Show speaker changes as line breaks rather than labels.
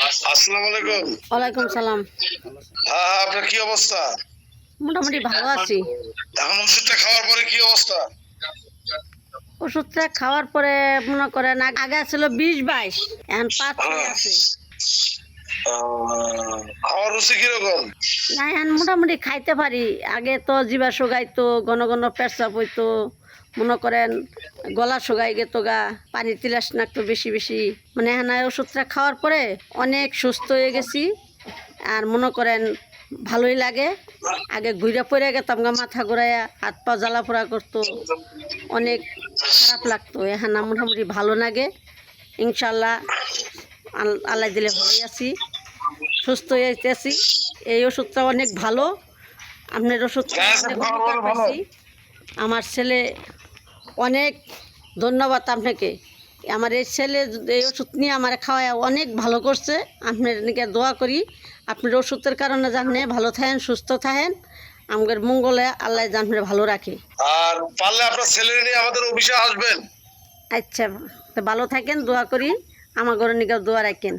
আসসালামু আলাইকুম।
ওয়ালাইকুম সালাম।
হ্যাঁ, আপনার কি অবস্থা?
মোটামুটি ভালো আছি।
এখন ওষুধটা খাওয়ার পরে কি অবস্থা?
ওষুধটা খাওয়ার পরে মনে করেন আগে ছিল 20-22, এখন 5-6 আছে।
খাওয়ার রুচি কিরকম?
না, এখন মোটামুটি খাইতে পারি। আগে তো জিবা শুকাইতো, ঘন ঘন পেচ্ছাপ হইতো, মনে করেন গলা শুকাই গেতো, পানি তিলাস নাকতো বেশি বেশি। মানে এখন ওষুধটা খাওয়ার পরে অনেক সুস্থ হয়ে গেছি। আর মনে করেন ভালোই লাগে। আগে ঘুরে পড়ে গেতাম, মাথা ঘুরাইয়া হাত পা জ্বালা পোড়া করতো, অনেক খারাপ লাগতো। এখন মোটামুটি ভালো লাগে ইনশাল্লাহ। আল্লাহ দিলে ভালোই আছি, সুস্থ হয়ে আছি। এই ওষুধটা অনেক ভালো। আপনার ওষুধটা অনেক উপকার পাইছি। আমার ছেলে অনেক ধন্যবাদ আপনাকে। আমার এই ছেলে এই ওষুধ নিয়ে আমার খাওয়ায় অনেক ভালো করছে। আপনার নিকে দোয়া করি আপনার ওষুধের কারণে জানে ভালো থাকেন, সুস্থ থাকেন, আমাদের মঙ্গলে আল্লাহ জানলে ভালো রাখে।
আর পারলে আপনার ছেলে নিয়ে আমাদের অফিসে আসবেন।
আচ্ছা, তো ভালো থাকেন, দোয়া করি, আমার ঘরের নিকে দোয়া রাখেন।